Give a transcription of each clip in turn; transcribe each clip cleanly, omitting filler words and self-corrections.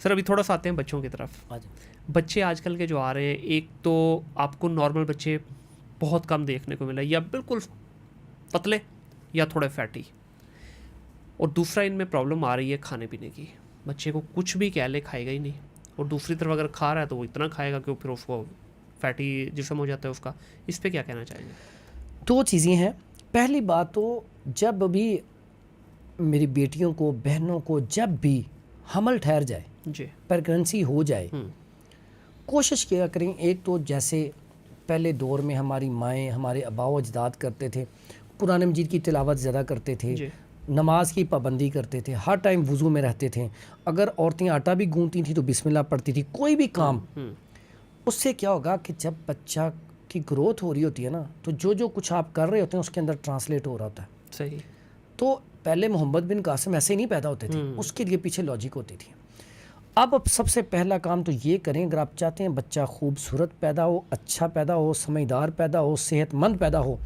سر ابھی تھوڑا سا آتے ہیں بچوں کی طرف. بچے آج کل کے جو آ رہے ہیں, ایک تو آپ کو نارمل بچے بہت کم دیکھنے کو ملا, یا بالکل پتلے یا تھوڑے فیٹی, اور دوسرا ان میں پرابلم آ رہی ہے کھانے پینے کی. بچے کو کچھ بھی کہہ لے کھائے گا ہی نہیں, اور دوسری طرف اگر کھا رہا ہے تو وہ اتنا کھائے گا کہ پھر اس کو فیٹی جسم ہو جاتا ہے اس کا. اس پہ کیا کہنا چاہیں گے؟ 2 چیزیں ہیں. پہلی بات تو جب بھی میری بیٹیوں کو, بہنوں کو جب بھی حمل ٹھہر جائے, جی, پریگننسی ہو جائے, کوشش کیا کریں. ایک تو جیسے پہلے دور میں ہماری مائیں, ہمارے آباء و اجداد کرتے تھے, قرآن مجید کی تلاوت زیادہ کرتے تھے, نماز کی پابندی کرتے تھے, ہر ٹائم وضو میں رہتے تھے. اگر عورتیں آٹا بھی گونتی تھیں تو بسم اللہ پڑھتی تھی. کوئی بھی کام, اس سے کیا ہوگا کہ جب بچہ کی گروتھ ہو رہی ہوتی ہے نا, تو جو کچھ آپ کر رہے ہوتے ہیں اس کے اندر ٹرانسلیٹ ہو رہا ہوتا ہے. صحیح. تو پہلے محمد بن قاسم ایسے ہی نہیں پیدا ہوتے تھے, اس کے لیے پیچھے لاجک ہوتی تھی. اب سب سے پہلا کام تو یہ کریں, اگر آپ چاہتے ہیں بچہ خوبصورت پیدا ہو, اچھا پیدا ہو, سمجھدار پیدا ہو, صحت مند پیدا ہو,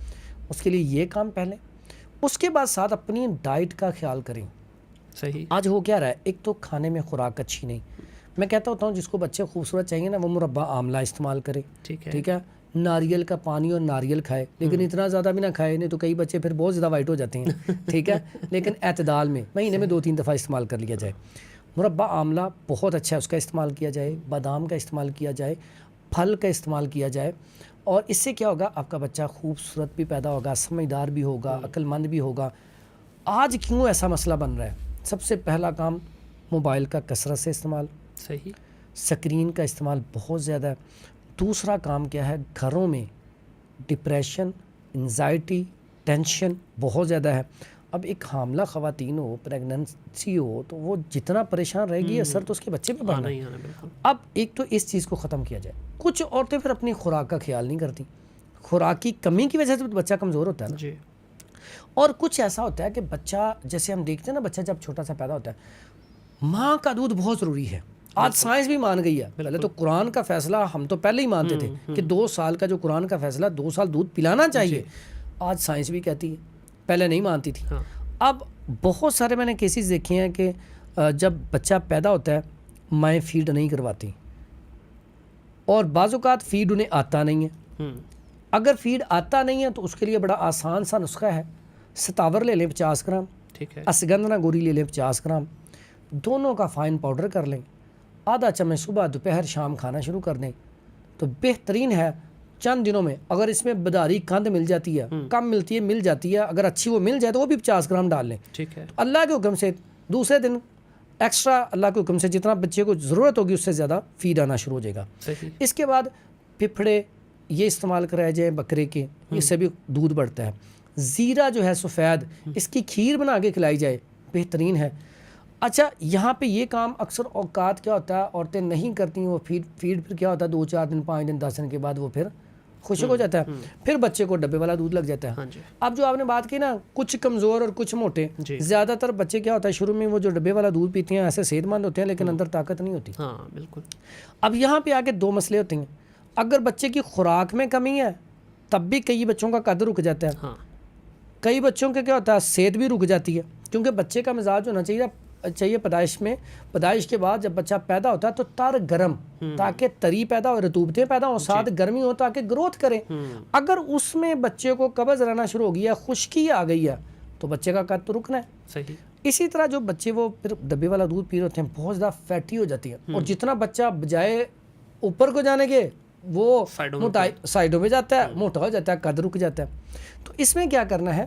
اس کے لیے یہ کام پہلے. اس کے بعد ساتھ اپنی ڈائٹ کا خیال کریں. صحیح. آج ہو کیا رہا ہے, ایک تو کھانے میں خوراک اچھی نہیں. میں کہتا ہوتا ہوں جس کو بچے خوبصورت چاہیے نا, وہ مربع آملہ استعمال کرے. ٹھیک ہے, ناریل کا پانی اور ناریل کھائے, لیکن اتنا زیادہ بھی نہ کھائے, نہیں تو کئی بچے پھر بہت زیادہ وائٹ ہو جاتے ہیں. ٹھیک ہے, لیکن اعتدال میں, مہینے میں 2-3 دفعہ استعمال کر لیا جائے. مربع آملہ بہت اچھا ہے, اس کا استعمال کیا جائے. بادام کا استعمال کیا جائے, پھل کا استعمال کیا جائے. اور اس سے کیا ہوگا, آپ کا بچہ خوبصورت بھی پیدا ہوگا, سمجھدار بھی ہوگا, عقل مند بھی ہوگا. آج کیوں ایسا مسئلہ بن رہا ہے؟ سب سے پہلا کام موبائل کا کثرت سے استعمال. صحیح. سکرین کا استعمال بہت زیادہ ہے. دوسرا کام کیا ہے, گھروں میں ڈپریشن, انزائٹی, ٹینشن بہت زیادہ ہے. اب ایک حاملہ خواتین ہو, پریگننسی ہو, تو وہ جتنا پریشان رہے گی, اثر تو اس کے بچے پہ پڑنا ہے. اب ایک تو اس چیز کو ختم کیا جائے. کچھ عورتیں پھر اپنی خوراک کا خیال نہیں کرتی, خوراک کی کمی کی وجہ سے بچہ کمزور ہوتا ہے نا. جی. اور کچھ ایسا ہوتا ہے کہ بچہ, جیسے ہم دیکھتے ہیں نا, بچہ جب چھوٹا سا پیدا ہوتا ہے, ماں کا دودھ بہت ضروری ہے. آج سائنس بھی مان گئی ہے. پہلے تو قرآن کا فیصلہ ہم تو پہلے ہی مانتے تھے کہ 2 سال کا جو قرآن کا فیصلہ 2 سال دودھ پلانا چاہیے. آج سائنس بھی کہتی ہے, پہلے نہیں مانتی تھی. اب بہت سارے میں نے کیسز دیکھے ہیں کہ جب بچہ پیدا ہوتا ہے, مائیں فیڈ نہیں کرواتی, اور بعض اوقات فیڈ انہیں آتا نہیں ہے. اگر فیڈ آتا نہیں ہے تو اس کے لیے بڑا آسان سا نسخہ ہے. 77 لے لیں 50 گرام, اشگندھنا گوری لے لیں 50 گرام, دونوں کا فائن پاؤڈر کر لیں, آدھا چمچ صبح دوپہر شام کھانا شروع کر دیں, تو بہترین ہے. چند دنوں میں اگر اس میں بداری کند مل جاتی ہے, کم ملتی ہے مل جاتی ہے, اگر اچھی وہ مل جائے تو وہ بھی 50 گرام ڈال لیں. ٹھیک ہے. اللہ کے حکم سے دوسرے دن ایکسٹرا, اللہ کے حکم سے جتنا بچے کو ضرورت ہوگی اس سے زیادہ فیڈ آنا شروع ہو جائے گا. اس کے بعد پھپھڑے یہ استعمال کرائے جائیں بکرے کے, اس سے بھی دودھ بڑھتا ہے. زیرہ جو ہے سفید, اس کی کھیر بنا کے کھلائی جائے, بہترین ہے. اچھا, یہاں پہ یہ کام اکثر اوقات کیا ہوتا ہے عورتیں نہیں کرتی, وہ فیڈ پھر کیا ہوتا ہے 2-4 دن 5 دن 10 دن کے بعد وہ پھر خشک ہو جاتا ہے, پھر بچے کو ڈبے والا دودھ لگ جاتا ہے. اب جو آپ نے بات کی نا, کچھ کمزور اور کچھ موٹے, زیادہ تر بچے کیا ہوتا ہے شروع میں وہ جو ڈبے والا دودھ پیتے ہیں ایسے صحت مند ہوتے ہیں, لیکن اندر طاقت نہیں ہوتی. ہاں بالکل. اب یہاں پہ آگے 2 مسئلے ہوتے ہیں. اگر بچے کی خوراک میں کمی ہے تب بھی کئی بچوں کا قد رک جاتا ہے. کئی بچوں کے کیا ہوتا ہے صحت بھی رک جاتی ہے, کیونکہ بچے کا مزاج ہونا چاہیے پیدائش میں. پیدائش کے بعد جب بچہ پیدا ہوتا ہے تو تر گرم, تاکہ تری پیدا ہو, رطوبتیں پیدا ہوں, ساتھ گرمی ہو تاکہ گروتھ کرے. اگر اس میں بچے کو قبض رہنا شروع ہو گیا, خشکی آ گئی ہے, تو بچے کا قد تو رکنا ہے. صحیح. اسی طرح جو بچے وہ پھر ڈبے والا دودھ پی رہے ہوتے ہیں بہت زیادہ فیٹی ہو جاتی ہے, اور جتنا بچہ بجائے اوپر کو جانے کے وہ سائڈوں میں جاتا ہے, موٹا ہو جاتا ہے, قد رک جاتا ہے. تو اس میں کیا کرنا ہے,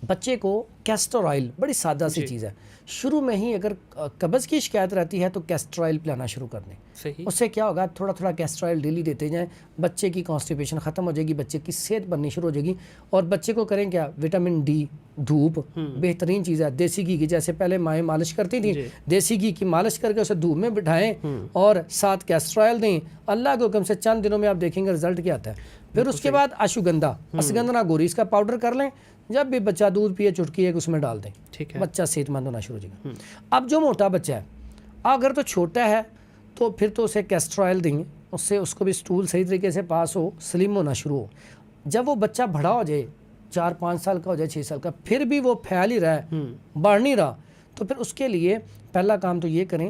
بچے کو کیسٹر آئل, بڑی سادہ سی چیز ہے, شروع میں ہی اگر قبض کی شکایت رہتی ہے تو کیسٹر آئل پلانا شروع کر دیں. اس سے کیا ہوگا, تھوڑا تھوڑا کیسٹر آئل ڈیلی دیتے جائیں, بچے کی کانسٹیپیشن ختم ہو جائے گی, بچے کی صحت بننی شروع ہو جائے گی. اور بچے کو کریں کیا, وٹامن ڈی, دھوپ بہترین چیز ہے. دیسی گھی کی, جیسے پہلے مائیں مالش کرتی تھیں, دیسی گھی کی مالش کر کے اسے دھوپ میں بٹھائیں اور ساتھ کیسٹر آئل دیں. اللہ کے حکم سے چند دنوں میں آپ دیکھیں گے رزلٹ کیا آتا ہے. پھر اس کے بعد اشگندھنا گوری, اس کا پاؤڈر کر لیں, جب بھی بچہ دودھ پیے چٹکی ایک اس میں ڈال دیں, بچہ صحت مند ہونا شروع ہو جائے گا. اب جو موٹا بچہ ہے, اگر تو چھوٹا ہے تو پھر تو اسے کیسٹر آئل دیں, اس سے اس کو بھی اسٹول صحیح طریقے سے پاس ہو, سلم ہونا شروع ہو. جب وہ بچہ بڑا ہو جائے, 4-5 سال کا ہو جائے, 6 سال کا, پھر بھی وہ پھیل ہی رہا ہے, بڑھ نہیں رہا, تو پھر اس کے لیے پہلا کام تو یہ کریں,